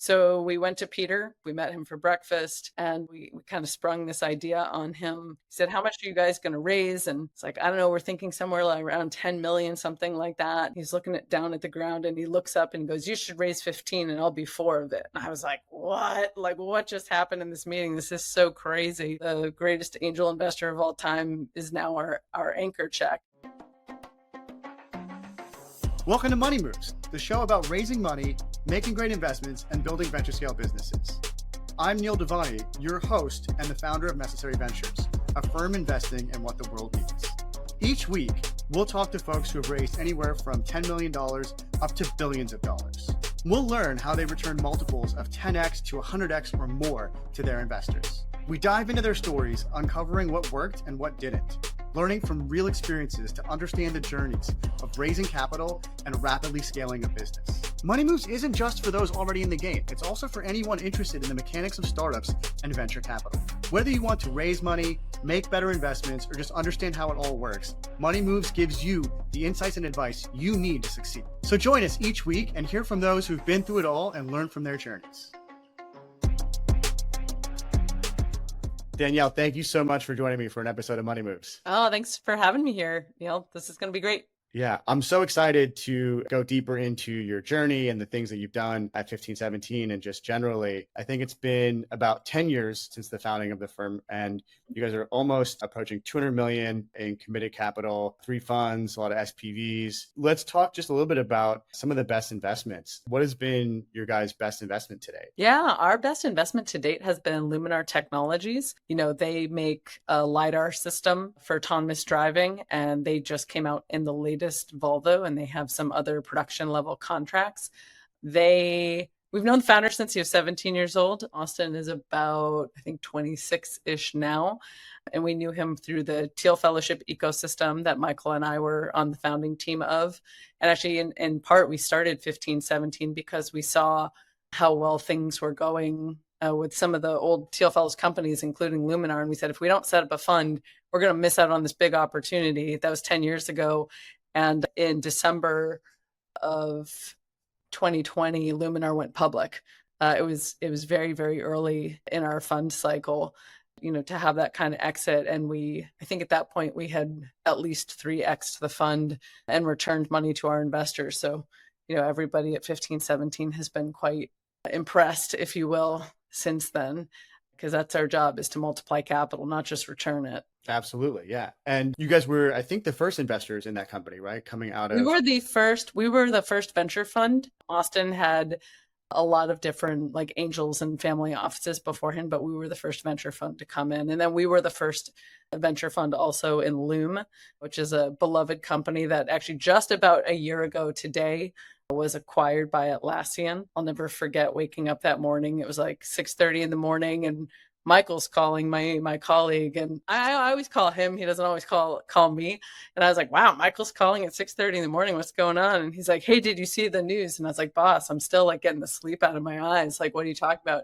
So we went to Peter, we met him for breakfast, and we kind of sprung this idea on him. He said, how much are you guys going to raise? And it's like, I don't know, we're thinking somewhere like around 10 million, something like that. He's looking down at the ground and he looks up and goes, you should raise 15 and I'll be 4 of it. And I was like, what? Like, what just happened in this meeting? This is so crazy. The greatest angel investor of all time is now our anchor check. Welcome to Money Moves, the show about raising money, making great investments, and building venture scale businesses. I'm Neil Devani, your host and the founder of Necessary Ventures, a firm investing in what the world needs. Each week, we'll talk to folks who have raised anywhere from $10 million up to billions of dollars. We'll learn how they return multiples of 10x to 100x or more to their investors. We dive into their stories, uncovering what worked and what didn't, learning from real experiences to understand the journeys of raising capital and rapidly scaling a business. Money Moves isn't just for those already in the game. It's also for anyone interested in the mechanics of startups and venture capital. Whether you want to raise money, make better investments, or just understand how it all works, Money Moves gives you the insights and advice you need to succeed. So join us each week and hear from those who've been through it all and learn from their journeys. Danielle, thank you so much for joining me for an episode of Money Moves. Oh, thanks for having me here, Neil. This is going to be great. Yeah, I'm so excited to go deeper into your journey and the things that you've done at 1517 and just generally. I think it's been about 10 years since the founding of the firm, and you guys are almost approaching 200 million in committed capital, 3 funds, a lot of SPVs. Let's talk just a little bit about some of the best investments. What has been your guys' best investment today? Yeah, our best investment to date has been Luminar Technologies. You know, they make a LiDAR system for autonomous driving, and they just came out in the latest Volvo, and they have some other production level contracts. We've known the founder since he was 17 years old. Austin is about, I think, 26-ish now. And we knew him through the Thiel Fellowship ecosystem that Michael and I were on the founding team of. And actually, in part, we started 1517 because we saw how well things were going with some of the old Thiel Fellows companies, including Luminar. And we said, if we don't set up a fund, we're going to miss out on this big opportunity. That was 10 years ago. And in December of 2020, Luminar went public. It was very, very early in our fund cycle, you know, to have that kind of exit. And I think at that point we had at least 3x the fund and returned money to our investors. So, you know, everybody at 1517 has been quite impressed, if you will, since then, because that's our job, is to multiply capital, not just return it. Absolutely. Yeah. And you guys were, I think, the first investors in that company, right? Coming out of... We were the first venture fund. Austin had a lot of different like angels and family offices beforehand, but we were the first venture fund to come in. And then we were the first venture fund also in Loom, which is a beloved company that actually just about a year ago today was acquired by Atlassian. I'll never forget waking up that morning. It was like 6:30 in the morning, and Michael's calling my colleague, and I always call him. He doesn't always call me. And I was like, wow, Michael's calling at 6:30 in the morning. What's going on? And he's like, hey, did you see the news? And I was like, boss, I'm still like getting the sleep out of my eyes. Like, what are you talking about?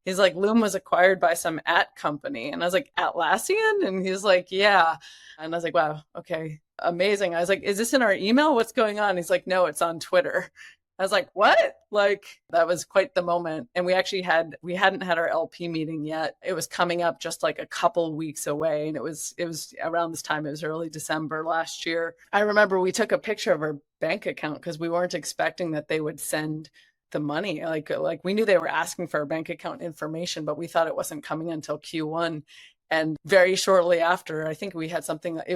He's like, Loom was acquired by some company. And I was like, Atlassian? And he's like, yeah. And I was like, wow, okay, amazing. I was like, is this in our email? What's going on? He's like, no, it's on Twitter. I was like, what? Like, that was quite the moment. And we hadn't had our LP meeting yet. It was coming up just like a couple weeks away. And it was around this time, it was early December last year. I remember we took a picture of our bank account because we weren't expecting that they would send the money. Like we knew they were asking for our bank account information, but we thought it wasn't coming until Q1. And very shortly after, I think we had something like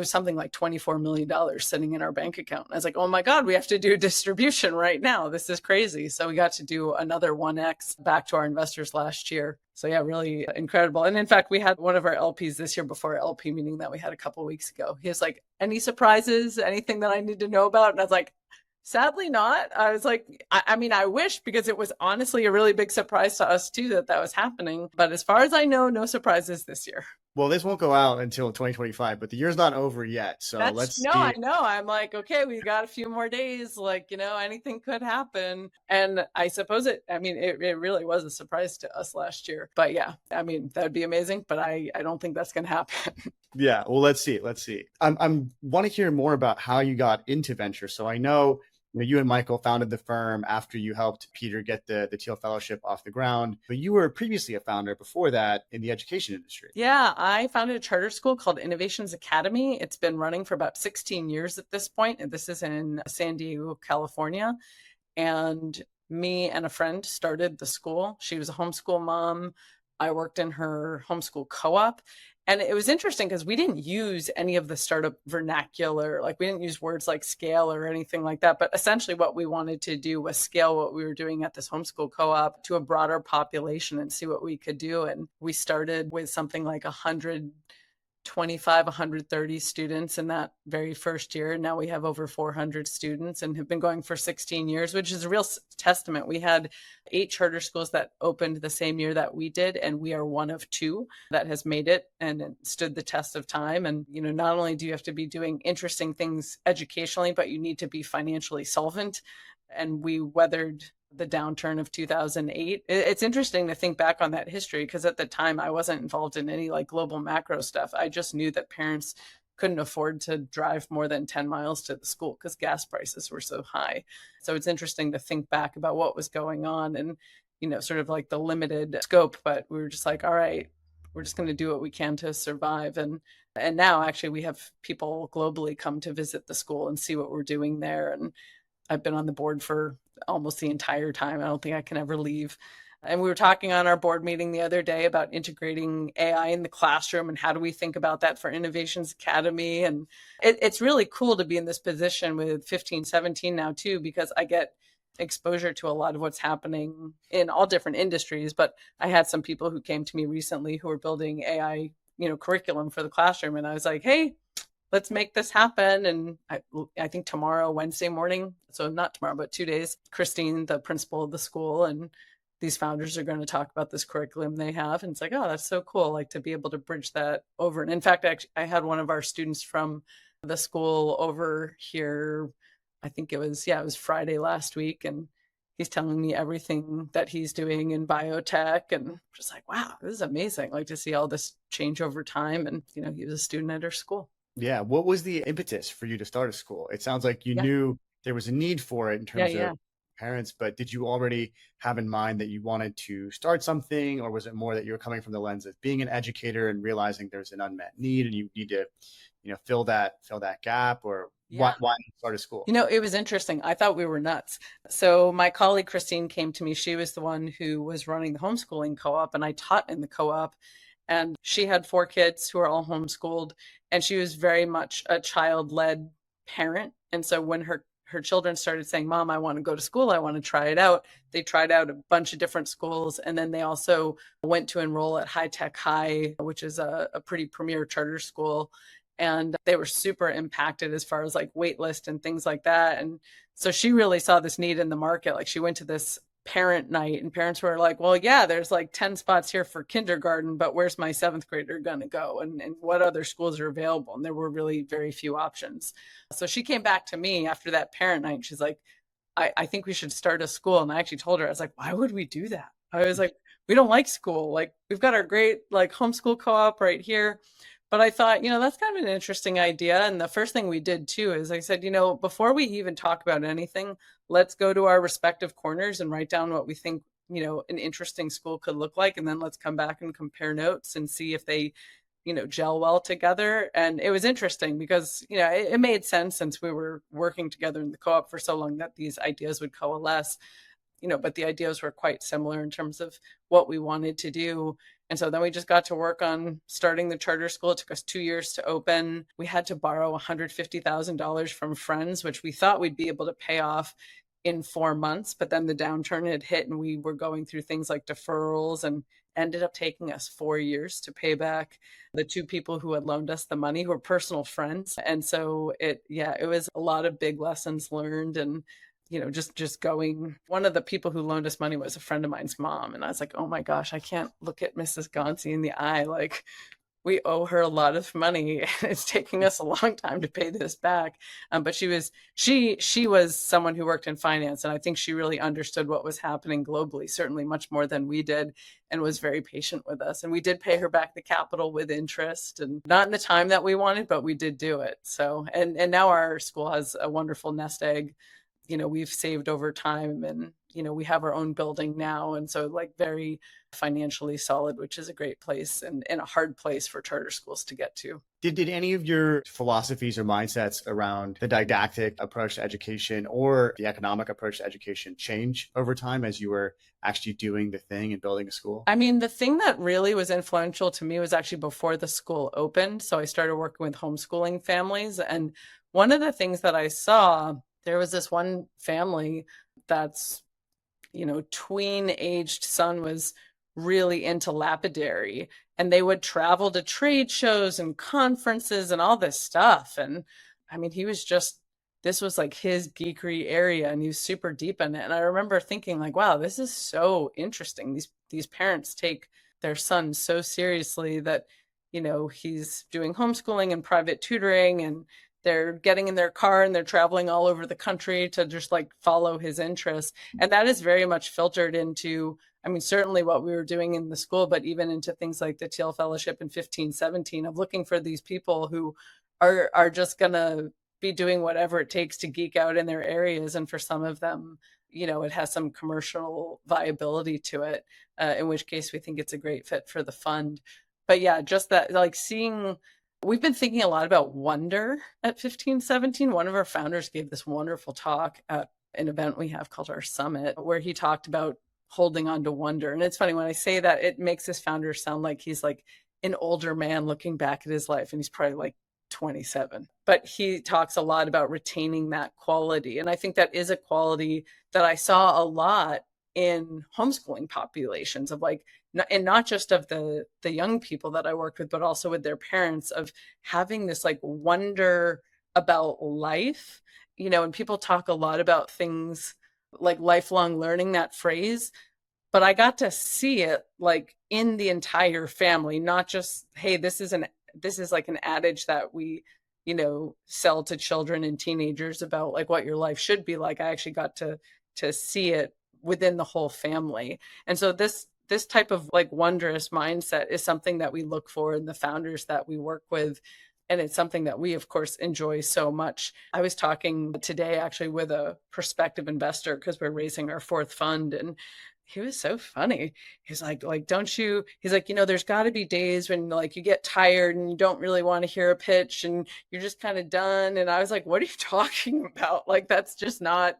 $24 million sitting in our bank account. I was like, oh my God, we have to do a distribution right now. This is crazy. So we got to do another 1x back to our investors last year. So yeah, really incredible. And in fact, we had one of our LPs this year before our LP meeting that we had a couple of weeks ago. He was like, any surprises, anything that I need to know about? And I was like, sadly not. I was like, I mean, I wish, because it was honestly a really big surprise to us too that was happening. But as far as I know, no surprises this year. Well, this won't go out until 2025, but the year's not over yet. So let's see. I know. I'm like, okay, we got a few more days. Like, you know, anything could happen. And I suppose it really was a surprise to us last year. But yeah, I mean, that'd be amazing. But I don't think that's going to happen. Yeah. Well, let's see. I want to hear more about how you got into venture. So I know you and Michael founded the firm after you helped Peter get the Thiel Fellowship off the ground, but you were previously a founder before that in the education industry. Yeah, I founded a charter school called Innovations Academy. It's been running for about 16 years at this point, and this is in San Diego, California. And me and a friend started the school. She was a homeschool mom. I worked in her homeschool co-op. And it was interesting because we didn't use any of the startup vernacular. Like we didn't use words like scale or anything like that. But essentially what we wanted to do was scale what we were doing at this homeschool co-op to a broader population and see what we could do. And we started with something like 125, 130 students in that very first year. Now we have over 400 students and have been going for 16 years, which is a real testament. We had 8 charter schools that opened the same year that we did, and we are one of 2 that has made it and stood the test of time. And, not only do you have to be doing interesting things educationally, but you need to be financially solvent. And we weathered the downturn of 2008. It's interesting to think back on that history because at the time I wasn't involved in any like global macro stuff. I just knew that parents couldn't afford to drive more than 10 miles to the school because gas prices were so high. So it's interesting to think back about what was going on and, sort of like the limited scope, but we were just like, all right, we're just going to do what we can to survive. And now actually we have people globally come to visit the school and see what we're doing there. And I've been on the board for almost the entire time. I don't think I can ever leave. And we were talking on our board meeting the other day about integrating AI in the classroom and how do we think about that for Innovations Academy. And it's really cool to be in this position with 15, 17 now too, because I get exposure to a lot of what's happening in all different industries. But I had some people who came to me recently who were building AI, curriculum for the classroom. And I was like, hey, let's make this happen. And I think tomorrow, Wednesday morning, so not tomorrow, but 2 days, Christine, the principal of the school, and these founders are going to talk about this curriculum they have. And it's like, oh, that's so cool, like to be able to bridge that over. And in fact, I had one of our students from the school over here. I think it was Friday last week. And he's telling me everything that he's doing in biotech. And I'm just like, wow, this is amazing. Like to see all this change over time. And, he was a student at our school. Yeah. What was the impetus for you to start a school? It sounds like you knew there was a need for it in terms of parents, but did you already have in mind that you wanted to start something, or was it more that you were coming from the lens of being an educator and realizing there's an unmet need and you need to, fill that gap, or why start a school? It was interesting. I thought we were nuts. So my colleague Christine came to me. She was the one who was running the homeschooling co-op, and I taught in the co-op. And she had 4 kids who are all homeschooled, and she was very much a child-led parent. And so when her children started saying, Mom, I want to go to school, I want to try it out, they tried out a bunch of different schools. And then they also went to enroll at High Tech High, which is a pretty premier charter school. And they were super impacted as far as like wait list and things like that. And so she really saw this need in the market. Like she went to this parent night and parents were like, well, yeah, there's like 10 spots here for kindergarten, but where's my 7th grader going to go? And what other schools are available? And there were really very few options. So she came back to me after that parent night. And she's like, I think we should start a school. And I actually told her, I was like, why would we do that? I was like, we don't like school. Like we've got our great like homeschool co-op right here. But I thought, that's kind of an interesting idea. And the first thing we did too is I said, before we even talk about anything, let's go to our respective corners and write down what we think, an interesting school could look like. And then let's come back and compare notes and see if they, gel well together. And it was interesting because, it made sense since we were working together in the co-op for so long that these ideas would coalesce. But the ideas were quite similar in terms of what we wanted to do. And so then we just got to work on starting the charter school. It took us 2 years to open. We had to borrow $150,000 from friends, which we thought we'd be able to pay off in 4 months. But then the downturn had hit and we were going through things like deferrals, and ended up taking us 4 years to pay back the 2 people who had loaned us the money, who were personal friends. And so it was a lot of big lessons learned. And just going, one of the people who loaned us money was a friend of mine's mom. And I was like, oh my gosh, I can't look at Mrs. Gonsi in the eye. Like we owe her a lot of money. It's taking us a long time to pay this back. But she was someone who worked in finance. And I think she really understood what was happening globally, certainly much more than we did, and was very patient with us. And we did pay her back the capital with interest, and not in the time that we wanted, but we did do it. So, and now our school has a wonderful nest egg we've saved over time, and, we have our own building now. And so like very financially solid, which is a great place and a hard place for charter schools to get to. Did any of your philosophies or mindsets around the didactic approach to education or the economic approach to education change over time as you were actually doing the thing and building a school? I mean, the thing that really was influential to me was actually before the school opened. So I started working with homeschooling families. And one of the things that I saw, there was this one family that's, tween-aged son was really into lapidary, and they would travel to trade shows and conferences and all this stuff. And I mean, this was like his geekery area, and he was super deep in it. And I remember thinking like, wow, this is so interesting. These parents take their son so seriously that, he's doing homeschooling and private tutoring, and they're getting in their car and they're traveling all over the country to just like follow his interests. And that is very much filtered into, I mean, certainly what we were doing in the school, but even into things like the Thiel Fellowship in 1517 of looking for these people who are just going to be doing whatever it takes to geek out in their areas. And for some of them, it has some commercial viability to it, in which case we think it's a great fit for the fund. But yeah, just that, like we've been thinking a lot about wonder at 1517. One of our founders gave this wonderful talk at an event we have called our Summit, where he talked about holding on to wonder. And it's funny when I say that, it makes this founder sound like he's like an older man looking back at his life, and he's probably like 27. But he talks a lot about retaining that quality. And I think that is a quality that I saw a lot in homeschooling populations of like, and not just of the young people that I worked with, but also with their parents, of having this like wonder about life, and people talk a lot about things like lifelong learning, that phrase, but I got to see it like in the entire family, not just, hey, this is like an adage that we, sell to children and teenagers about like what your life should be like. I actually got to see it within the whole family. And so this type of like wondrous mindset is something that we look for in the founders that we work with. And it's something that we, of course, enjoy so much. I was talking today actually with a prospective investor because we're raising our fourth fund, and he was so funny. He's like, he's like, there's got to be days when like you get tired and you don't really want to hear a pitch and you're just kind of done. And I was like, what are you talking about? Like, that's just not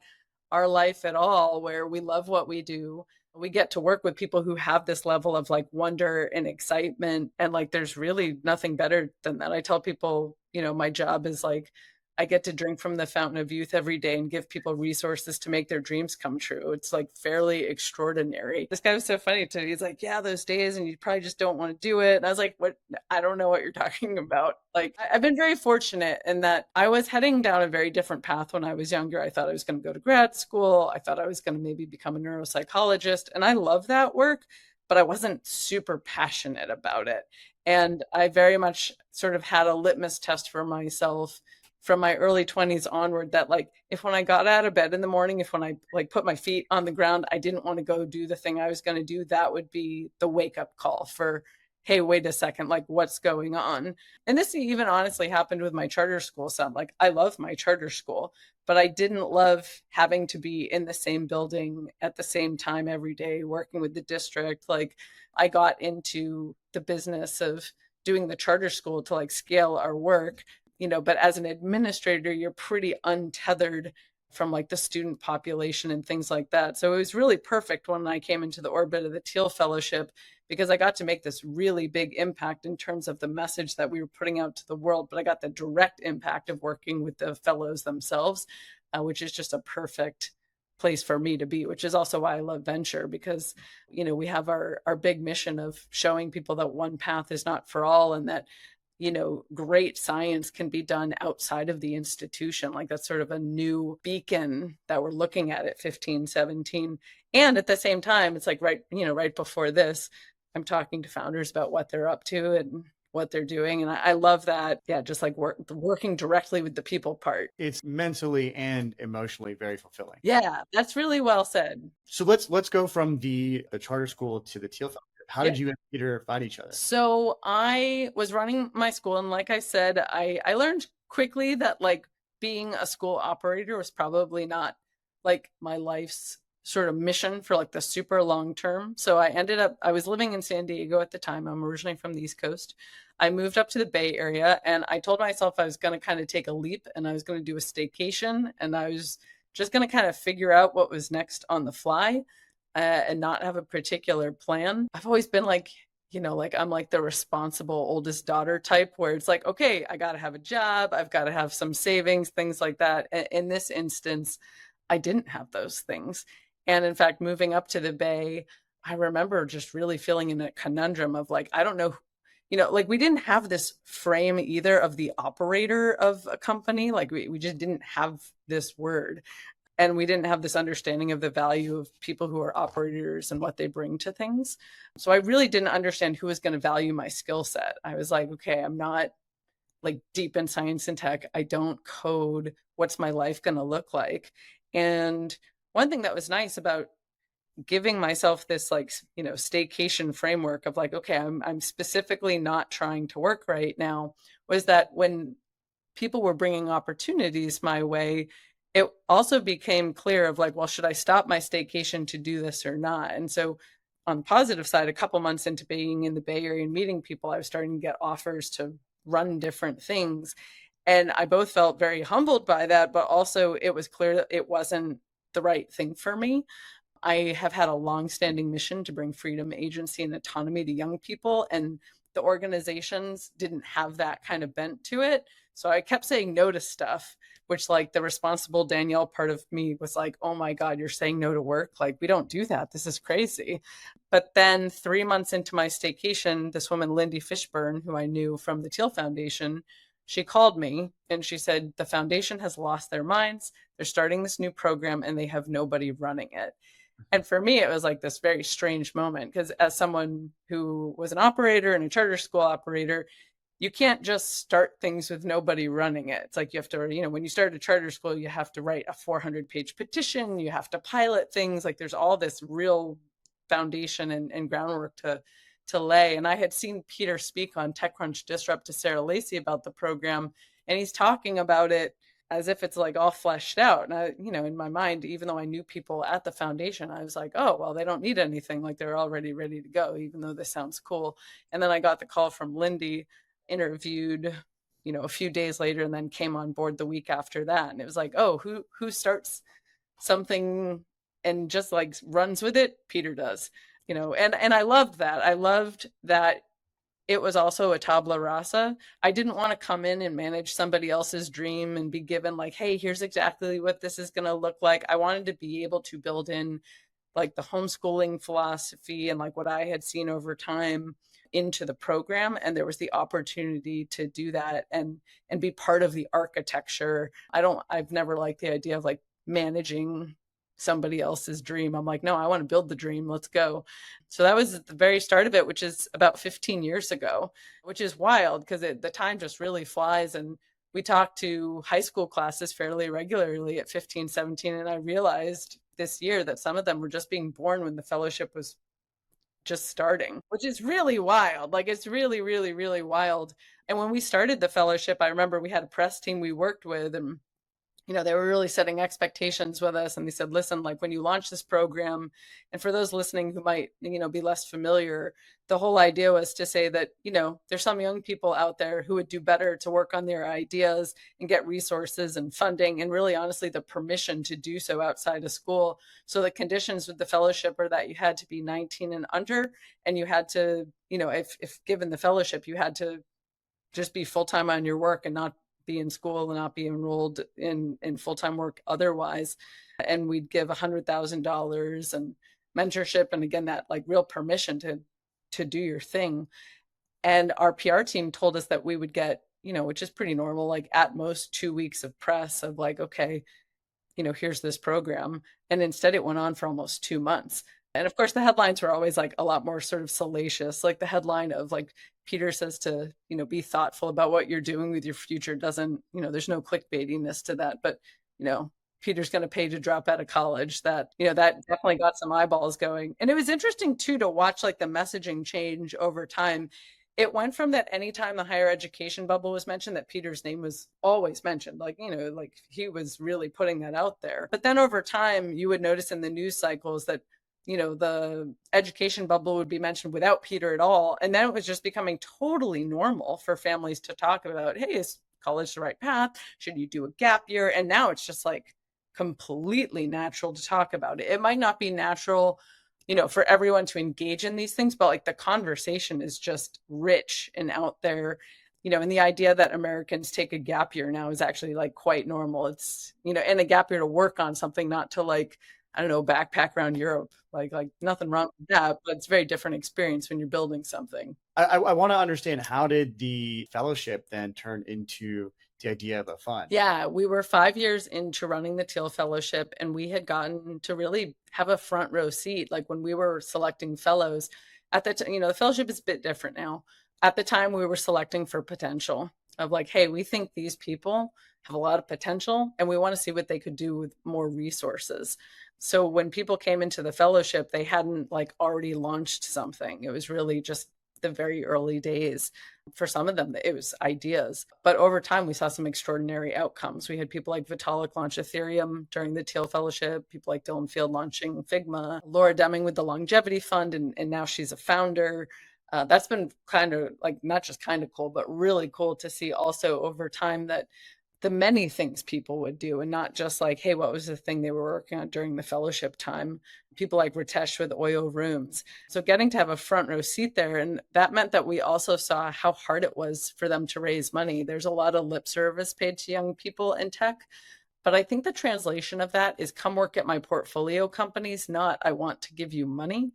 our life at all, where we love what we do. We get to work with people who have this level of like wonder and excitement. And like, there's really nothing better than that. I tell people, my job is like, I get to drink from the fountain of youth every day and give people resources to make their dreams come true. It's like fairly extraordinary. This guy was so funny too. He's like, yeah, those days, and you probably just don't want to do it. And I was like, what? I don't know what you're talking about. Like, I've been very fortunate in that I was heading down a very different path when I was younger. I thought I was going to go to grad school. I thought I was going to maybe become a neuropsychologist. And I love that work, but I wasn't super passionate about it. And I very much sort of had a litmus test for myself from my early 20s onward, that like, if when I got out of bed in the morning, if when I like put my feet on the ground, I didn't want to go do the thing I was going to do, that would be the wake up call for, hey, wait a second, like what's going on? And this even honestly happened with my charter school son. Like, I love my charter school, but I didn't love having to be in the same building at the same time every day, working with the district. Like, I got into the business of doing the charter school to like scale our work, but as an administrator, you're pretty untethered from like the student population and things like that. So it was really perfect when I came into the orbit of the Thiel Fellowship, because I got to make this really big impact in terms of the message that we were putting out to the world. But I got the direct impact of working with the fellows themselves, which is just a perfect place for me to be, which is also why I love venture, because, we have our big mission of showing people that one path is not for all, and that great science can be done outside of the institution. Like, that's sort of a new beacon that we're looking at 1517. And at the same time, it's like right before this, I'm talking to founders about what they're up to and what they're doing. And I love that. Yeah, just like working directly with the people part. It's mentally and emotionally very fulfilling. Yeah, that's really well said. So let's go from the charter school to the Thiel Fellowship. How did you and Peter find each other? So I was running my school, and like I said, I learned quickly that like being a school operator was probably not like my life's sort of mission for like the super long term. So I was living in San Diego at the time. I'm originally from the East Coast. I moved up to the Bay Area and I told myself I was going to kind of take a leap and I was going to do a staycation and I was just going to kind of figure out what was next on the fly and not have a particular plan. I've always been like, like I'm like the responsible oldest daughter type where it's like, okay, I got to have a job. I've got to have some savings, things like that. In this instance, I didn't have those things. And in fact, moving up to the Bay, I remember just really feeling in a conundrum of like, I don't know, like we didn't have this frame either of the operator of a company. Like we just didn't have this word. And we didn't have this understanding of the value of people who are operators and what they bring to things. So I really didn't understand who was going to value my skill set. I was like, okay, I'm not like deep in science and tech. I don't code. What's my life going to look like? And one thing that was nice about giving myself this like, staycation framework of like, okay, I'm specifically not trying to work right now, was that when people were bringing opportunities my way, it also became clear of like, well, should I stop my staycation to do this or not? And so on the positive side, a couple months into being in the Bay Area and meeting people, I was starting to get offers to run different things. And I both felt very humbled by that, but also it was clear that it wasn't the right thing for me. I have had a long-standing mission to bring freedom, agency, and autonomy to young people, and the organizations didn't have that kind of bent to it. So I kept saying no to stuff, which like the responsible Danielle part of me was like, oh my God, you're saying no to work? Like, we don't do that. This is crazy. But then 3 months into my staycation, this woman, Lindy Fishburne, who I knew from the Thiel Foundation, she called me and she said, the foundation has lost their minds. They're starting this new program and they have nobody running it. And for me, it was like this very strange moment because as someone who was an operator and a charter school operator, you can't just start things with nobody running it. It's like you have to, when you start a charter school, you have to write a 400-page petition. You have to pilot things. Like there's all this real foundation and groundwork to lay. And I had seen Peter speak on TechCrunch Disrupt to Sarah Lacey about the program, and he's talking about it as if it's like all fleshed out. And I, in my mind, even though I knew people at the foundation, I was like, oh, well, they don't need anything. Like they're already ready to go, even though this sounds cool. And then I got the call from Lindy, interviewed, a few days later, and then came on board the week after that. And it was like, oh, who starts something and just like runs with it? Peter does, and I loved that. I loved that it was also a tabula rasa. I didn't want to come in and manage somebody else's dream and be given like, hey, here's exactly what this is going to look like. I wanted to be able to build in like the homeschooling philosophy and like what I had seen over time into the program. And there was the opportunity to do that and be part of the architecture. I've never liked the idea of like managing somebody else's dream. I'm like, no, I want to build the dream. Let's go. So that was at the very start of it, which is about 15 years ago, which is wild because the time just really flies. And we talk to high school classes fairly regularly at 15, 17. And I realized this year that some of them were just being born when the fellowship was just starting, which is really wild. Like it's really, really, really wild. And when we started the fellowship, I remember we had a press team we worked with, and they were really setting expectations with us. And they said, listen, like when you launch this program, and for those listening who might, be less familiar, the whole idea was to say that, there's some young people out there who would do better to work on their ideas and get resources and funding and really honestly the permission to do so outside of school. So the conditions with the fellowship are that you had to be 19 and under, and you had to, if given the fellowship, you had to just be full-time on your work and not be in school and not be enrolled in full-time work otherwise. And we'd give $100,000 and mentorship. And again, that like real permission to do your thing. And our PR team told us that we would get, which is pretty normal, like at most 2 weeks of press of like, okay, here's this program. And instead it went on for almost 2 months. And of course, the headlines were always like a lot more sort of salacious, like the headline of like Peter says to, be thoughtful about what you're doing with your future doesn't, there's no clickbaitiness to that. But, Peter's going to pay to drop out of college. That, that definitely got some eyeballs going. And it was interesting, too, to watch like the messaging change over time. it went from that anytime the higher education bubble was mentioned, that Peter's name was always mentioned, like, like he was really putting that out there. But then over time, you would notice in the news cycles that, the education bubble would be mentioned without Peter at all. And then it was just becoming totally normal for families to talk about, hey, is college the right path? Should you do a gap year? And now it's just like completely natural to talk about it. It might not be natural, for everyone to engage in these things, but like the conversation is just rich and out there, and the idea that Americans take a gap year now is actually like quite normal. It's, and a gap year to work on something, not to like, I don't know, backpack around Europe, like nothing wrong with that, but it's a very different experience when you're building something. I want to understand, how did the fellowship then turn into the idea of a fund? Yeah, we were 5 years into running the Thiel Fellowship, and we had gotten to really have a front row seat. Like when we were selecting fellows at the time, the fellowship is a bit different now. At the time, we were selecting for potential of like, hey, we think these people have a lot of potential and we want to see what they could do with more resources. So when people came into the fellowship, they hadn't like already launched something. It was really just the very early days. For some of them, it was ideas. But over time, we saw some extraordinary outcomes. We had people like Vitalik launch Ethereum during the Thiel Fellowship, people like Dylan Field launching Figma, Laura Deming with the Longevity Fund, and now she's a founder. That's been kind of like, not just kind of cool, but really cool to see also over time that the many things people would do, and not just like, hey, what was the thing they were working on during the fellowship time? People like Ritesh with Oyo Rooms. So getting to have a front row seat there. And that meant that we also saw how hard it was for them to raise money. There's a lot of lip service paid to young people in tech. But I think the translation of that is come work at my portfolio companies, not I want to give you money.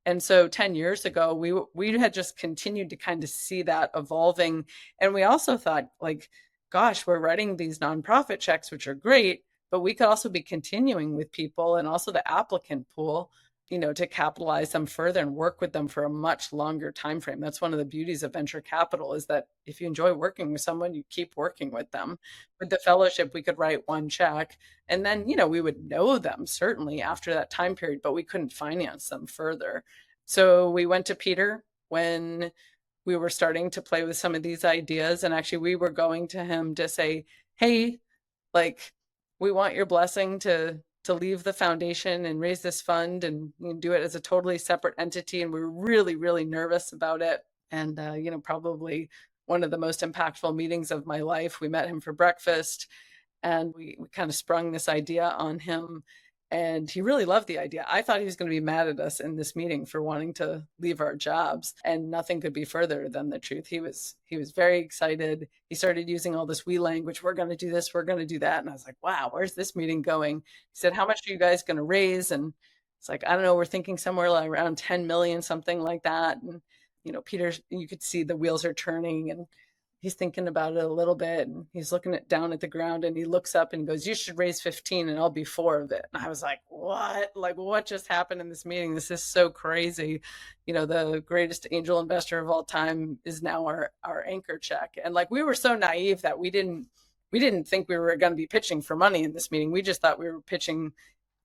And so 10 years ago, we had just continued to kind of see that evolving. And we also thought like, gosh, we're writing these nonprofit checks, which are great, but we could also be continuing with people and also the applicant pool, to capitalize them further and work with them for a much longer time frame. That's one of the beauties of venture capital, is that if you enjoy working with someone, you keep working with them. With the fellowship, we could write one check and then, we would know them certainly after that time period, but we couldn't finance them further. So we went to Peter when we were starting to play with some of these ideas. And actually, we were going to him to say, hey, like, we want your blessing to leave the foundation and raise this fund and do it as a totally separate entity. And we were really, really nervous about it. And, probably one of the most impactful meetings of my life. We met him for breakfast and we kind of sprung this idea on him. And he really loved the idea. I thought he was going to be mad at us in this meeting for wanting to leave our jobs, and nothing could be further than the truth. He was very excited. He started using all this we language. We're going to do this. We're going to do that. And I was like, wow, where's this meeting going? He said, how much are you guys going to raise? And it's like, I don't know. We're thinking somewhere like around 10 million, something like that. And, Peter, you could see the wheels are turning and he's thinking about it a little bit and he's looking down at the ground and he looks up and goes, you should raise 15 and I'll be 4 of it. And I was like, what? Like, what just happened in this meeting? This is so crazy. The greatest angel investor of all time is now our anchor check. And like, we were so naive that we didn't think we were going to be pitching for money in this meeting. We just thought we were pitching,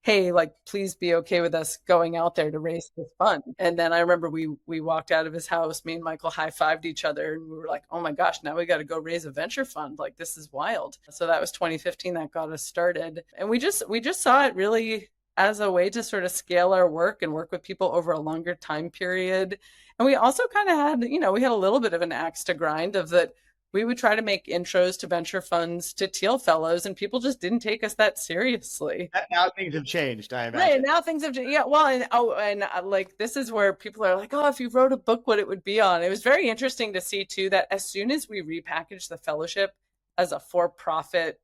hey, like, please be okay with us going out there to raise this fund. And then I remember we walked out of his house, me and Michael high-fived each other and we were like, oh my gosh, now we got to go raise a venture fund. Like, this is wild. So that was 2015 that got us started. And we just saw it really as a way to sort of scale our work and work with people over a longer time period. And we also kind of had, we had a little bit of an axe to grind of that. We would try to make intros to venture funds to Thiel fellows, and people just didn't take us that seriously. Now things have changed, I imagine. Right, now things have changed. Yeah, well, and like, this is where people are like, oh, if you wrote a book, what it would be on. It was very interesting to see, too, that as soon as we repackaged the fellowship as a for-profit,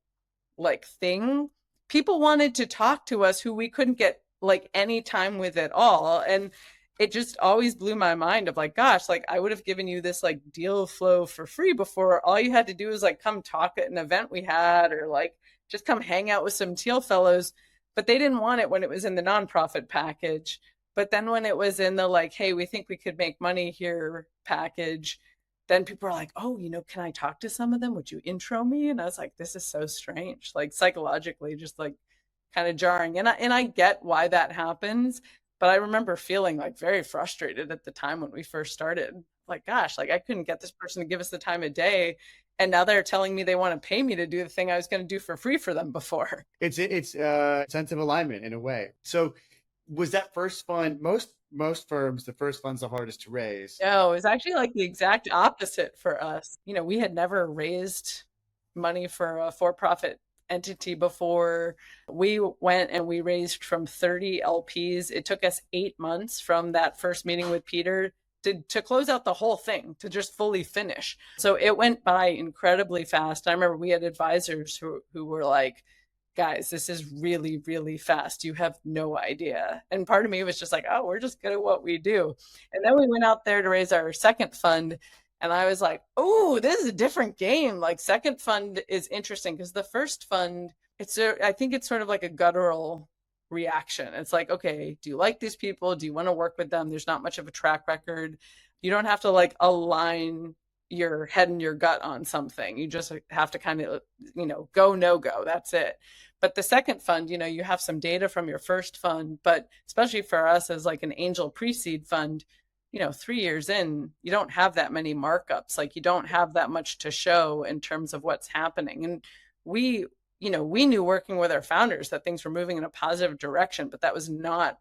like, thing, people wanted to talk to us who we couldn't get, like, any time with at all. And it just always blew my mind of like, gosh, like, I would have given you this like deal flow for free before. All you had to do is like come talk at an event we had, or like just come hang out with some Thiel fellows. But they didn't want it when it was in the nonprofit package. But then when it was in the like, hey, we think we could make money here package, then people are like, oh, can I talk to some of them? Would you intro me? And I was like, this is so strange, like psychologically, just like kind of jarring. And I get why that happens. But I remember feeling like very frustrated at the time when we first started. Like, gosh, like I couldn't get this person to give us the time of day. And now they're telling me they want to pay me to do the thing I was going to do for free for them before. It's sense of alignment in a way. So was that first fund, most firms, the first fund's the hardest to raise. No, it was actually like the exact opposite for us. We had never raised money for a for-profit entity before. We went and we raised from 30 LPs. It took us 8 months from that first meeting with Peter to close out the whole thing, to just fully finish. So it went by incredibly fast. I remember we had advisors who were like, guys, this is really, really fast. You have no idea. And part of me was just like, oh, we're just good at what we do. And then we went out there to raise our second fund. And I was like, oh, this is a different game. Like, second fund is interesting because the first fund, I think it's sort of like a guttural reaction. It's like, okay, do you like these people? Do you want to work with them? There's not much of a track record. You don't have to like align your head and your gut on something. You just have to kind of, go, no go. That's it. But the second fund, you have some data from your first fund, but especially for us as like an angel pre-seed fund, 3 years in, you don't have that many markups. Like you don't have that much to show in terms of what's happening. And we knew working with our founders that things were moving in a positive direction, but that was not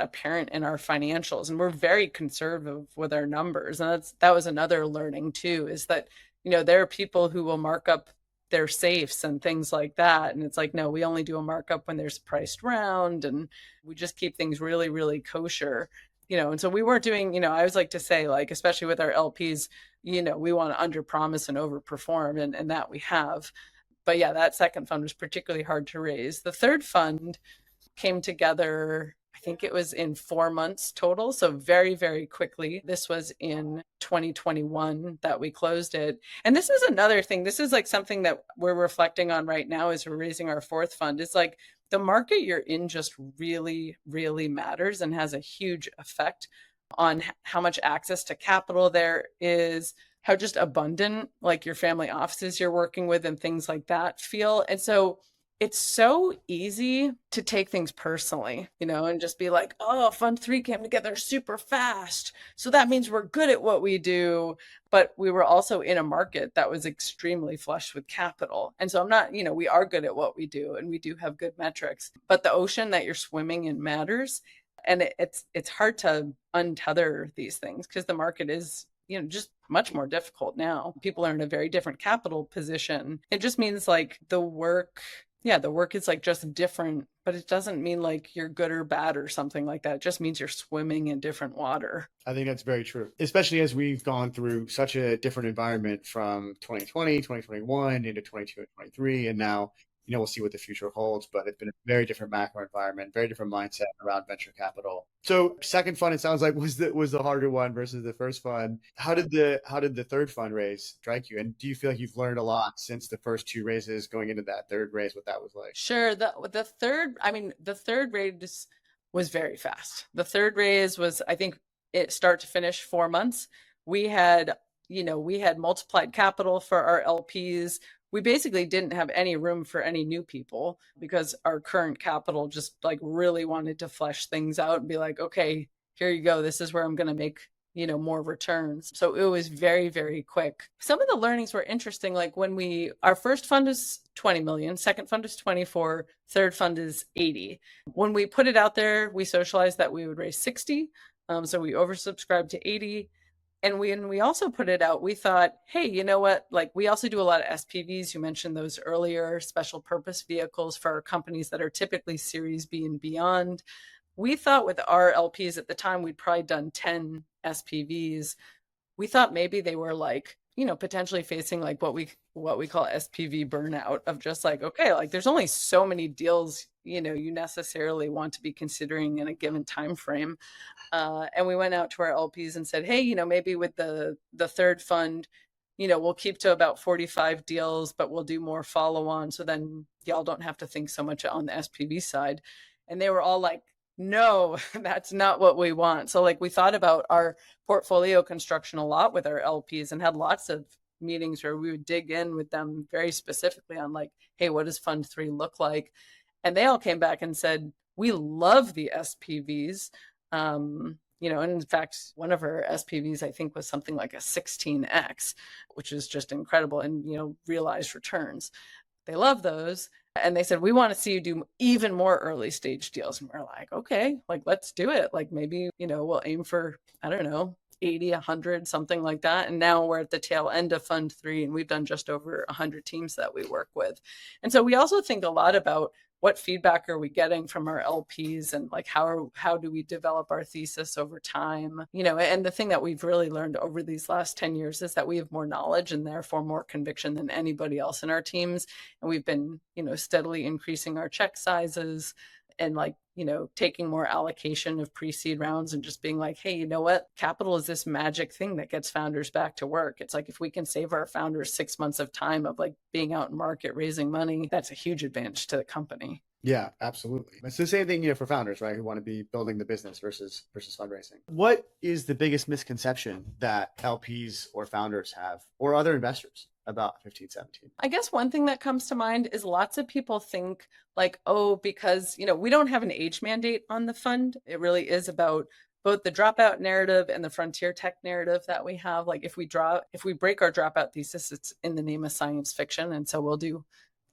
apparent in our financials. And we're very conservative with our numbers. And that was another learning too, is that, there are people who will mark up their safes and things like that. And it's like, no, we only do a markup when there's a priced round, and we just keep things really, really kosher. And so we weren't doing, I always like to say, like, especially with our LPs, we want to under promise and overperform, and that we have. But yeah, that second fund was particularly hard to raise. The third fund came together, I think it was in 4 months total. So very, very quickly. This was in 2021 that we closed it. And this is another thing. This is like something that we're reflecting on right now as we're raising our fourth fund. It's like the market you're in just really, really matters and has a huge effect on how much access to capital there is, how just abundant like your family offices you're working with and things like that feel. And so it's so easy to take things personally, and just be like, oh, fund 3 came together super fast, so that means we're good at what we do. But we were also in a market that was extremely flush with capital. And so I'm not, we are good at what we do and we do have good metrics, but the ocean that you're swimming in matters. And it's hard to untether these things because the market is, just much more difficult now. People are in a very different capital position. It just means like the work is like just different, but it doesn't mean like you're good or bad or something like that. It just means you're swimming in different water. I think that's very true, especially as we've gone through such a different environment from 2020, 2021 into 22 and 23. And now, we'll see what the future holds, but it's been a very different macro environment, very different mindset around venture capital. So second fund, it sounds like was the harder one versus the first fund. How did the third fund raise strike you? And do you feel like you've learned a lot since the first 2 raises going into that third raise, what that was like? Sure. The third raise was very fast. The third raise was, I think, it start to finish 4 months. We had multiplied capital for our LPs. We basically didn't have any room for any new people because our current capital just like really wanted to flesh things out and be like, okay, here you go. This is where I'm going to make, more returns. So it was very, very quick. Some of the learnings were interesting. Like our first fund is 20 million, second fund is 24, third fund is 80. When we put it out there, we socialized that we would raise 60. So we oversubscribed to 80. And when we also put it out, we thought, hey, you know what? Like, we also do a lot of SPVs. You mentioned those earlier, special purpose vehicles for our companies that are typically Series B and beyond. We thought with our LPs at the time, we'd probably done 10 SPVs. We thought maybe they were like, potentially facing like what we call SPV burnout of just like, okay, like there's only so many deals, you necessarily want to be considering in a given time frame. And we went out to our LPs and said, hey, maybe with the third fund, we'll keep to about 45 deals, but we'll do more follow on. So then y'all don't have to think so much on the SPV side. And they were all like, no, that's not what we want. So like we thought about our portfolio construction a lot with our LPs and had lots of meetings where we would dig in with them very specifically on like, hey, what does fund 3 look like? And they all came back and said, we love the SPVs. And in fact, one of our SPVs, I think, was something like a 16x, which is just incredible, and, realized returns. They love those. And they said, we want to see you do even more early stage deals. And we're like, okay, like, let's do it. Like, maybe, we'll aim for, I don't know, 80, 100, something like that. And now we're at the tail end of Fund 3, and we've done just over 100 teams that we work with. And so we also think a lot about what feedback are we getting from our LPs, and like how do we develop our thesis over time? And the thing that we've really learned over these last 10 years is that we have more knowledge and therefore more conviction than anybody else in our teams. And we've been, steadily increasing our check sizes, and taking more allocation of pre-seed rounds, and just being like, hey, you know what? Capital is this magic thing that gets founders back to work. It's like, if we can save our founders 6 months of time of like being out in market raising money, that's a huge advantage to the company. Yeah, absolutely. It's the same thing, for founders, right, who want to be building the business versus fundraising. What is the biggest misconception that LPs or founders have, or other investors, about 1517? I guess one thing that comes to mind is lots of people think like, oh, because, we don't have an age mandate on the fund. It really is about both the dropout narrative and the frontier tech narrative that we have. Like, if we break our dropout thesis, it's in the name of science fiction. And so we'll do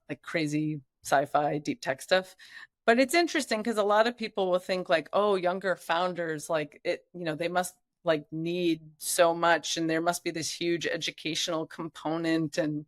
like crazy sci-fi deep tech stuff. But it's interesting because a lot of people will think like, oh, younger founders, like they must like need so much, and there must be this huge educational component, and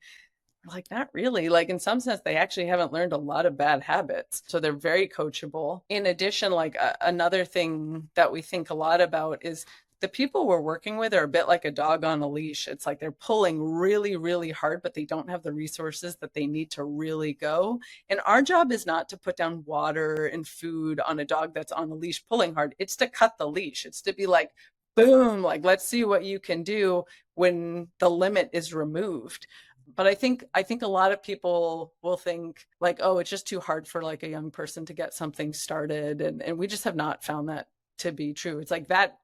like, not really. Like, in some sense, they actually haven't learned a lot of bad habits, so they're very coachable. In addition, like another thing that we think a lot about is the people we're working with are a bit like a dog on a leash. It's like they're pulling really, really hard, but they don't have the resources that they need to really go. And our job is not to put down water and food on a dog that's on a leash pulling hard. It's to cut the leash. It's to be like, boom, like, let's see what you can do when the limit is removed. But I think a lot of people will think like, oh, it's just too hard for like a young person to get something started. And we just have not found that to be true. It's like that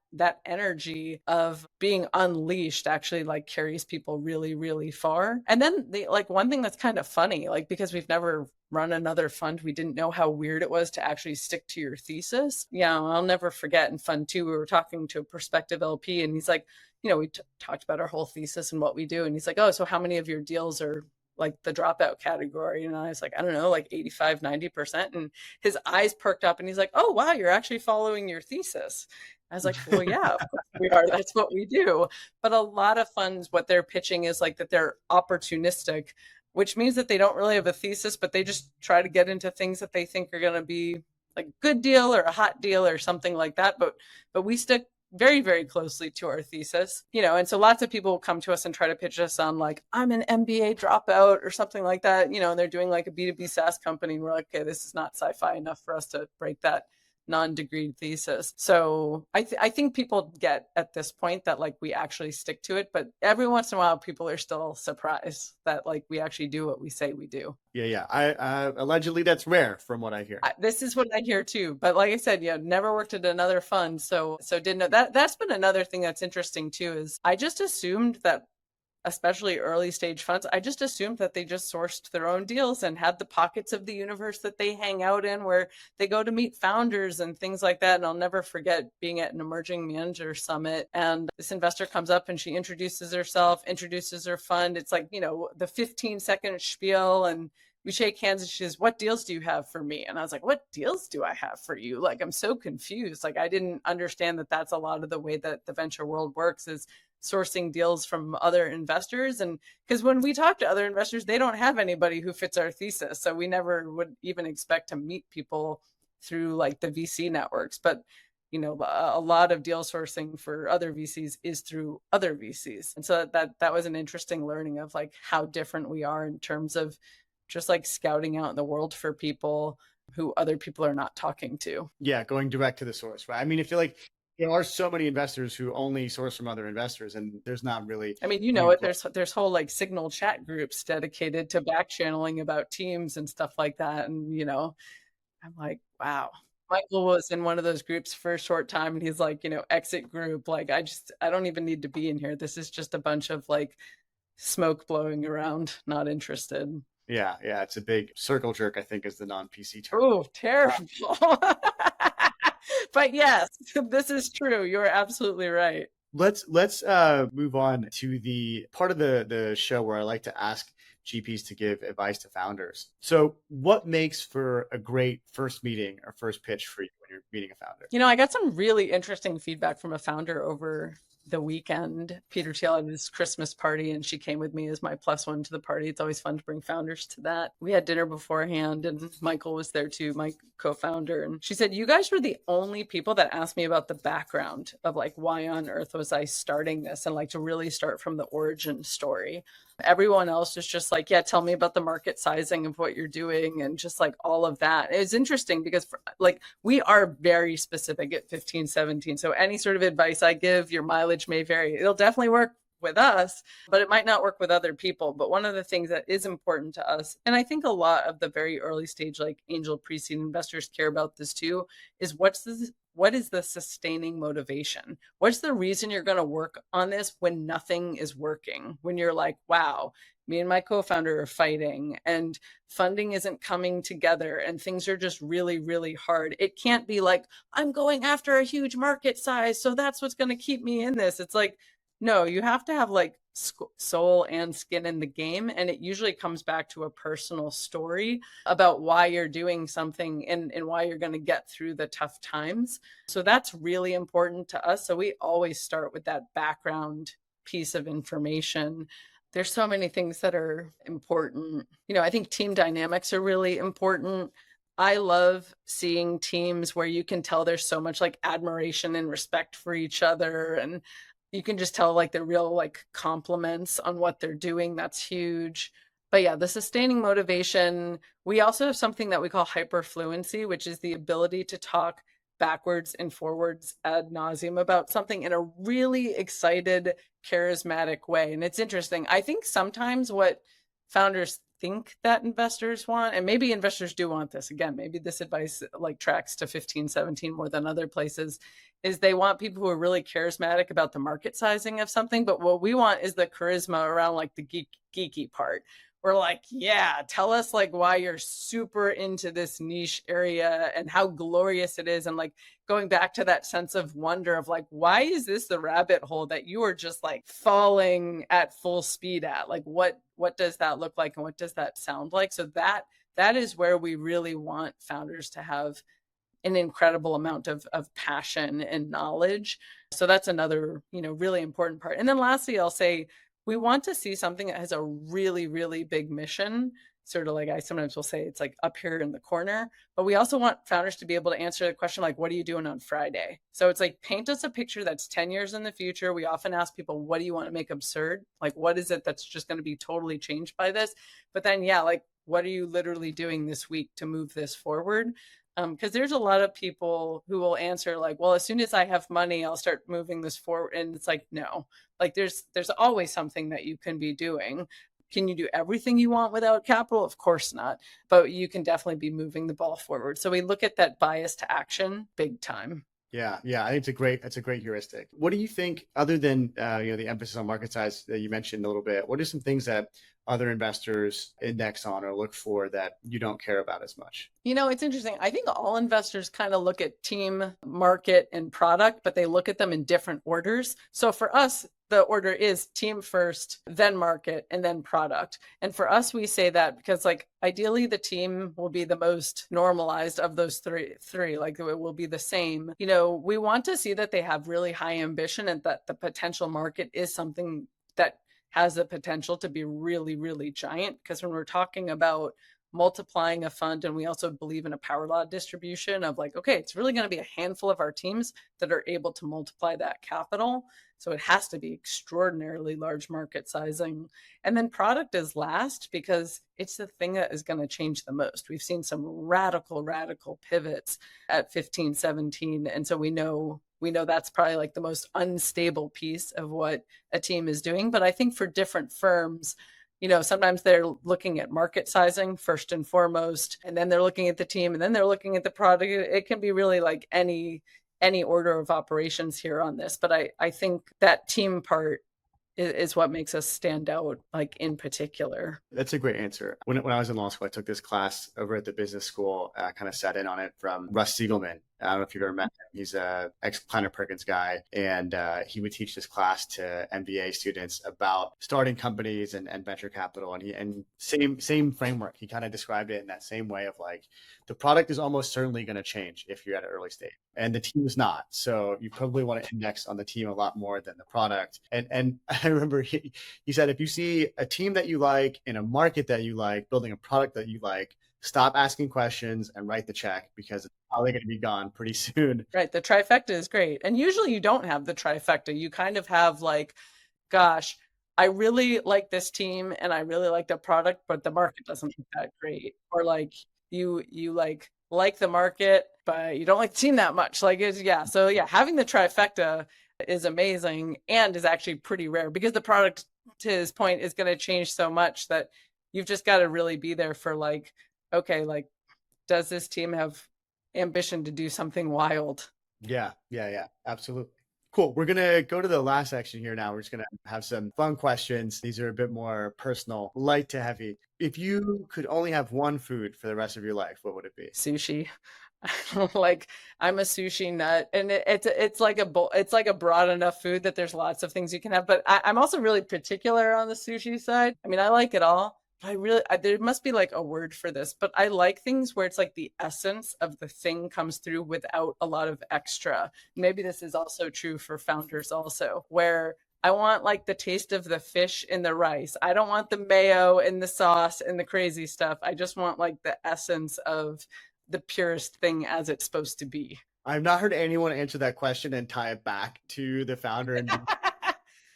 energy of being unleashed actually like carries people really, really far. And then one thing that's kind of funny, like, because we've never run another fund, we didn't know how weird it was to actually stick to your thesis. Yeah, I'll never forget in Fund 2, we were talking to a prospective LP, and he's like, we talked about our whole thesis and what we do. And he's like, oh, so how many of your deals are like the dropout category? And I was like, I don't know, like 85, 90%. And his eyes perked up, and he's like, oh, wow, you're actually following your thesis. I was like, well, yeah, of course we are. That's what we do. But a lot of funds, what they're pitching is like that they're opportunistic, which means that they don't really have a thesis, but they just try to get into things that they think are going to be like a good deal or a hot deal or something like that. But we stick very, very closely to our thesis, and so lots of people will come to us and try to pitch us on like, I'm an MBA dropout or something like that, and they're doing like a B2B SaaS company, and we're like, okay, this is not sci-fi enough for us to break that non-degreed thesis. So I think people get at this point that like we actually stick to it, but every once in a while people are still surprised that like we actually do what we say we do. Yeah. I allegedly that's rare from what I hear. This is what I hear too. But like I said, never worked at another fund. So didn't know that. That's been another thing that's interesting too, is I just assumed that, especially early stage funds, I just assumed that they just sourced their own deals and had the pockets of the universe that they hang out in where they go to meet founders and things like that. And I'll never forget being at an emerging manager summit, and this investor comes up and she introduces herself, introduces her fund. It's like, the 15-second spiel, and we shake hands, and she says, what deals do you have for me? And I was like, what deals do I have for you? Like, I'm so confused. Like, I didn't understand that that's a lot of the way that the venture world works, is sourcing deals from other investors. And because when we talk to other investors, they don't have anybody who fits our thesis. So we never would even expect to meet people through like the VC networks. But a lot of deal sourcing for other VCs is through other VCs. And so that was an interesting learning of like how different we are in terms of just like scouting out in the world for people who other people are not talking to. Yeah, going direct to the source, right? I mean, I feel like there are so many investors who only source from other investors, and there's not really. I mean, it. There's whole like Signal chat groups dedicated to back channeling about teams and stuff like that. And I'm like, wow. Michael was in one of those groups for a short time, and he's like, exit group. Like, I don't even need to be in here. This is just a bunch of like smoke blowing around. Not interested. Yeah, yeah, it's a big circle jerk, I think is the non-PC term. Oh, terrible. But yes, this is true. You're absolutely right. Let's move on to the part of the show where I like to ask GPs to give advice to founders. So, what makes for a great first meeting or first pitch for you when you're meeting a founder? I got some really interesting feedback from a founder over the weekend. Peter Thiel had his Christmas party, and she came with me as my plus one to the party. It's always fun to bring founders to that. We had dinner beforehand, and Michael was there too, my co-founder. And she said, "You guys were the only people that asked me about the background of like why on earth was I starting this, and like to really start from the origin story." Everyone else is just like, yeah, tell me about the market sizing of what you're doing and just like all of that. It's interesting because like we are very specific at 1517. So any sort of advice I give, your mileage may vary. It'll definitely work with us, but it might not work with other people. But one of the things that is important to us, and I think a lot of the very early stage, like angel pre-seed investors care about this too, is what is the sustaining motivation? What's the reason you're going to work on this when nothing is working? When you're like, wow, me and my co-founder are fighting and funding isn't coming together and things are just really, really hard. It can't be like, I'm going after a huge market size, so that's what's going to keep me in this. It's like, no, you have to have like soul and skin in the game. And it usually comes back to a personal story about why you're doing something and why you're going to get through the tough times. So that's really important to us. So we always start with that background piece of information. There's so many things that are important. I think team dynamics are really important. I love seeing teams where you can tell there's so much like admiration and respect for each other, and you can just tell like the real like compliments on what they're doing. That's huge. But yeah, the sustaining motivation. We also have something that we call hyperfluency, which is the ability to talk backwards and forwards ad nauseum about something in a really excited, charismatic way. And it's interesting. I think sometimes what founders think that investors want, and maybe investors do want this, again, maybe this advice like tracks to 1517 more than other places, is they want people who are really charismatic about the market sizing of something. But what we want is the charisma around like the geeky part. We're like, yeah, tell us like why you're super into this niche area and how glorious it is. And like going back to that sense of wonder of like, why is this the rabbit hole that you are just like falling at full speed at? Like, what does that look like? And what does that sound like? So that is where we really want founders to have an incredible amount of passion and knowledge. So that's another, really important part. And then lastly, I'll say, we want to see something that has a really, really big mission. Sort of like I sometimes will say it's like up here in the corner, but we also want founders to be able to answer the question like, what are you doing on Friday? So it's like, paint us a picture that's 10 years in the future. We often ask people, what do you want to make absurd? Like, what is it that's just going to be totally changed by this? But then, yeah, like, what are you literally doing this week to move this forward? Because there's a lot of people who will answer like, well, as soon as I have money, I'll start moving this forward. And it's like, no, like there's always something that you can be doing. Can you do everything you want without capital? Of course not. But you can definitely be moving the ball forward. So we look at that bias to action big time. Yeah, yeah, I think that's a great heuristic. What do you think, other than the emphasis on market size that you mentioned a little bit? What are some things that other investors index on or look for that you don't care about as much? It's interesting. I think all investors kind of look at team, market, and product, but they look at them in different orders. So for us, the order is team first, then market, and then product. And for us, we say that because like ideally the team will be the most normalized of those three, like it will be the same. We want to see that they have really high ambition and that the potential market is something that has the potential to be really, really giant. Because when we're talking about multiplying a fund, and we also believe in a power law distribution of like, okay, it's really going to be a handful of our teams that are able to multiply that capital. So it has to be extraordinarily large market sizing. And then product is last because it's the thing that is going to change the most. We've seen some radical pivots at 1517. And so we know that's probably like the most unstable piece of what a team is doing. But I think for different firms, sometimes they're looking at market sizing first and foremost, and then they're looking at the team, and then they're looking at the product. It can be really like any order of operations here on this. But I think that team part is what makes us stand out, like in particular. That's a great answer. When I was in law school, I took this class over at the business school, kind of sat in on it from Russ Siegelman. I don't know if you've ever met him. He's a ex-Kleiner Perkins guy, and he would teach this class to MBA students about starting companies and venture capital. And same framework. He kind of described it in that same way of like, the product is almost certainly going to change if you're at an early stage, and the team is not. So you probably want to index on the team a lot more than the product. And I remember he said, if you see a team that you like in a market that you like, building a product that you like, stop asking questions and write the check, because it's probably going to be gone pretty soon. Right. The trifecta is great. And usually you don't have the trifecta. You kind of have like, gosh, I really like this team and I really like the product, but the market doesn't look that great. Or like you like the market, but you don't like the team that much. Like it's, yeah. So yeah, having the trifecta is amazing and is actually pretty rare, because the product, to his point, is going to change so much that you've just got to really be there for like, okay, like, does this team have ambition to do something wild? Yeah, absolutely. Cool. We're going to go to the last section here now. We're just going to have some fun questions. These are a bit more personal, light to heavy. If you could only have one food for the rest of your life, what would it be? Sushi. Like, I'm a sushi nut, and it's like a broad enough food that there's lots of things you can have. But I'm also really particular on the sushi side. I mean, I like it all. There must be like a word for this, but I like things where it's like the essence of the thing comes through without a lot of extra. Maybe this is also true for founders also, where I want like the taste of the fish in the rice. I don't want the mayo and the sauce and the crazy stuff. I just want like the essence of the purest thing as it's supposed to be. I've not heard anyone answer that question and tie it back to the founder. And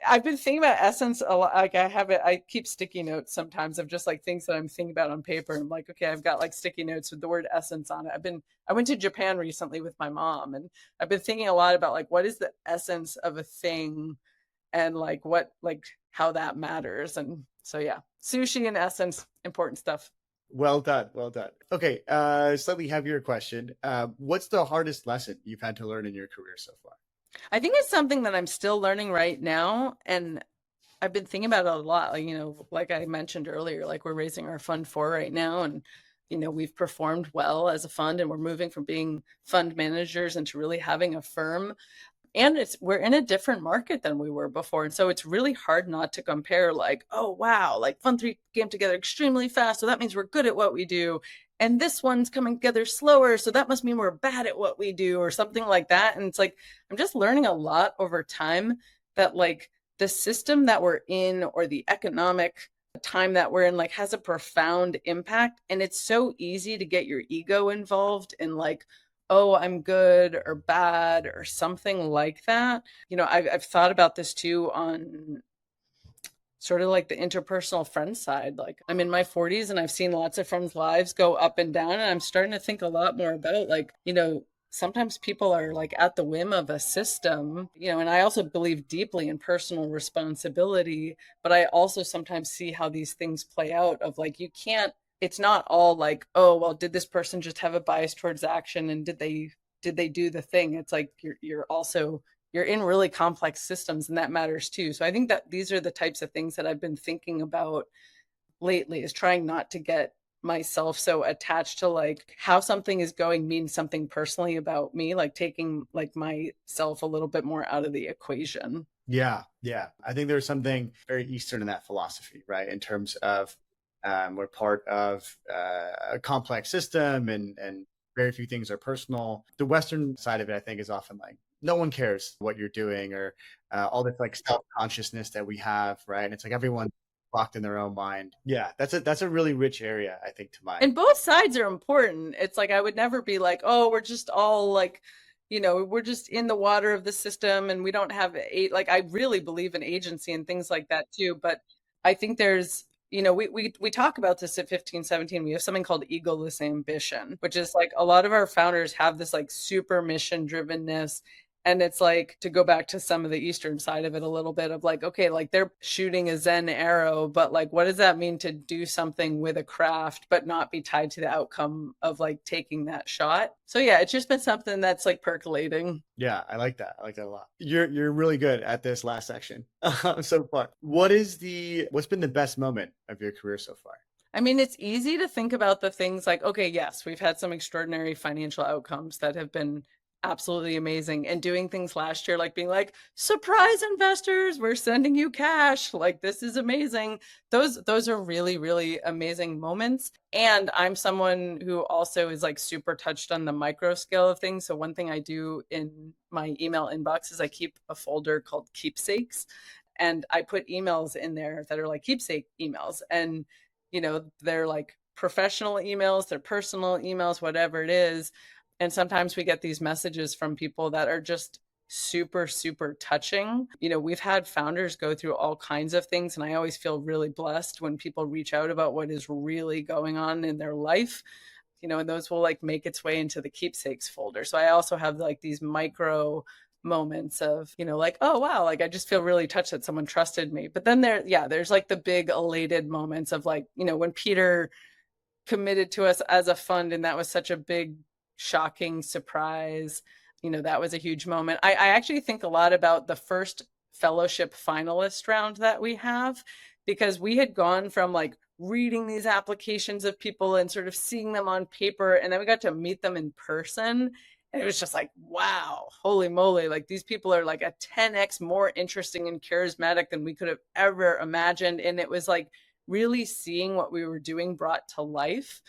I've been thinking about essence a lot. Like I keep sticky notes sometimes of just like things that I'm thinking about on paper. I'm like, okay, I've got like sticky notes with the word essence on it. I went to Japan recently with my mom, and I've been thinking a lot about like, what is the essence of a thing, and like how that matters. And so, yeah, sushi and essence, important stuff. Well done. Okay. Slightly heavier question. What's the hardest lesson you've had to learn in your career so far? I think it's something that I'm still learning right now. And I've been thinking about it a lot. Like, like I mentioned earlier, like we're raising our fund 4 right now. And, we've performed well as a fund, and we're moving from being fund managers into really having a firm. And we're in a different market than we were before. And so it's really hard not to compare like, oh, wow, like Fund 3 came together extremely fast. So that means we're good at what we do. And this one's coming together slower. So that must mean we're bad at what we do, or something like that. And it's like, I'm just learning a lot over time that like the system that we're in, or the economic time that we're in, like has a profound impact. And it's so easy to get your ego involved in like, oh, I'm good or bad or something like that. I've thought about this too on sort of like the interpersonal friend side. Like I'm in my 40s and I've seen lots of friends' lives go up and down. And I'm starting to think a lot more about like, sometimes people are like at the whim of a system, and I also believe deeply in personal responsibility, but I also sometimes see how these things play out of like, it's not all like, oh, well, did this person just have a bias towards action, and did they do the thing? It's like you're in really complex systems, and that matters too. So I think that these are the types of things that I've been thinking about lately, is trying not to get myself so attached to like how something is going means something personally about me, like taking like myself a little bit more out of the equation. Yeah. I think there's something very Eastern in that philosophy, right? In terms of we're part of a complex system, and very few things are personal. The Western side of it, I think, is often like, no one cares what you're doing, or all this like self-consciousness that we have, right? And it's like everyone's locked in their own mind. Yeah, that's a really rich area, I think, to mine. And both sides are important. It's like, I would never be like, oh, we're just all like, we're just in the water of the system and we don't have like, I really believe in agency and things like that too. But I think there's, we talk about this at 1517. We have something called egoless ambition, which is like a lot of our founders have this like super mission drivenness. And it's like, to go back to some of the Eastern side of it a little bit of like, okay, like they're shooting a Zen arrow, but like, what does that mean to do something with a craft, but not be tied to the outcome of like taking that shot? So yeah, it's just been something that's like percolating. Yeah, I like that. I like that a lot. You're really good at this last section so far. What's been the best moment of your career so far? I mean, it's easy to think about the things like, okay, yes, we've had some extraordinary financial outcomes that have been absolutely amazing. And doing things last year, like being like, surprise investors, we're sending you cash. Like, this is amazing. Those are really, really amazing moments. And I'm someone who also is like super touched on the micro scale of things. So one thing I do in my email inbox is I keep a folder called keepsakes. And I put emails in there that are like keepsake emails. And, they're like professional emails, they're personal emails, whatever it is. And sometimes we get these messages from people that are just super, super touching. We've had founders go through all kinds of things, and I always feel really blessed when people reach out about what is really going on in their life, and those will like make its way into the keepsakes folder. So I also have like these micro moments of, like, oh, wow, like I just feel really touched that someone trusted me. But then there's like the big elated moments of like, when Peter committed to us as a fund, and that was such a big, shocking surprise. That was a huge moment. I actually think a lot about the first fellowship finalist round that we have, because we had gone from like reading these applications of people and sort of seeing them on paper, and then we got to meet them in person. And it was just like, wow, holy moly, like these people are like a 10x more interesting and charismatic than we could have ever imagined. And it was like really seeing what we were doing brought to life.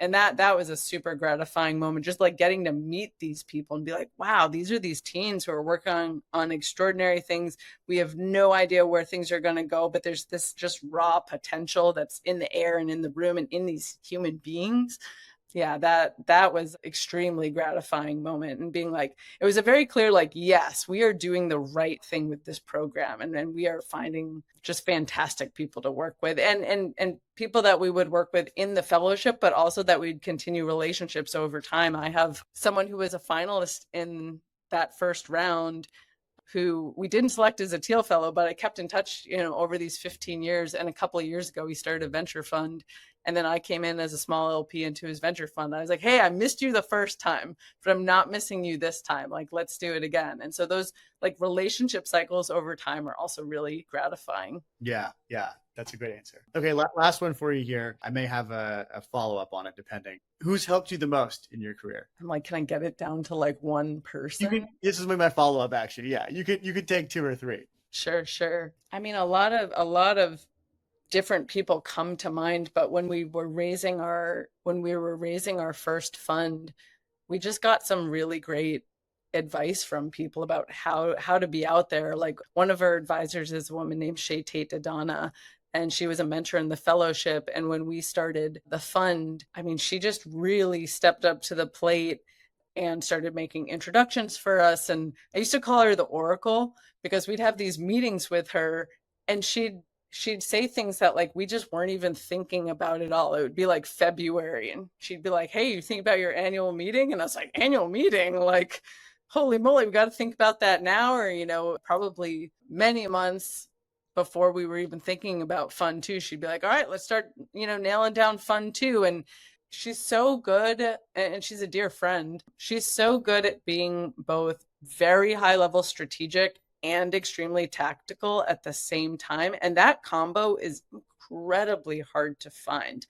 And that was a super gratifying moment, just like getting to meet these people and be like, wow, these are these teens who are working on extraordinary things. We have no idea where things are going to go, but there's this just raw potential that's in the air and in the room and in these human beings. Yeah, that was extremely gratifying moment, and being like, it was a very clear, like, yes, we are doing the right thing with this program, and we are finding just fantastic people to work with, and people that we would work with in the fellowship, but also that we'd continue relationships over time. I have someone who was a finalist in that first round who we didn't select as a Thiel fellow, but I kept in touch, over these 15 years. And a couple of years ago, he started a venture fund. And then I came in as a small LP into his venture fund. I was like, hey, I missed you the first time, but I'm not missing you this time. Like, let's do it again. And so those like relationship cycles over time are also really gratifying. Yeah. That's a great answer. Okay, last one for you here. I may have a follow-up on it, depending. Who's helped you the most in your career? I'm like, can I get it down to like one person? This is my follow-up, actually. Yeah, you could take 2 or 3. Sure. I mean, a lot of different people come to mind, but when we were raising our first fund, we just got some really great advice from people about how to be out there. Like, one of our advisors is a woman named Shay Tate Dodonna, and she was a mentor in the fellowship. And when we started the fund, I mean, she just really stepped up to the plate and started making introductions for us. And I used to call her the Oracle, because we'd have these meetings with her, and she'd say things that like we just weren't even thinking about at all. It would be like February, and she'd be like, hey, you think about your annual meeting? And I was like, annual meeting? Like, holy moly, we got to think about that now. Or, probably many months before we were even thinking about fund 2, she'd be like, all right, let's start, nailing down fund 2. And she's so good, and she's a dear friend. She's so good at being both very high level strategic and extremely tactical at the same time. And that combo is incredibly hard to find.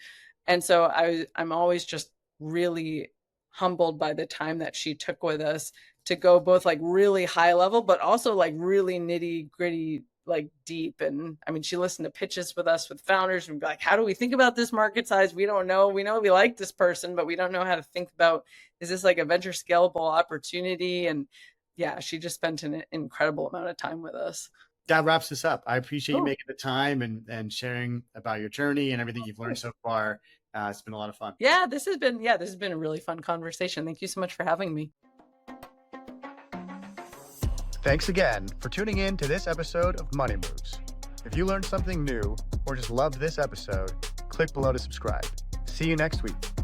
And so I'm always just really humbled by the time that she took with us to go both like really high level, but also like really nitty gritty, like deep. And I mean, she listened to pitches with us with founders and be like, how do we think about this market size? We don't know. We know we like this person, but we don't know how to think about, is this like a venture scalable opportunity? And yeah, she just spent an incredible amount of time with us. That wraps this up. I appreciate you making the time and sharing about your journey and everything you've learned so far. It's been a lot of fun. Yeah, this has been a really fun conversation. Thank you so much for having me. Thanks again for tuning in to this episode of Money Moves. If you learned something new or just loved this episode, click below to subscribe. See you next week.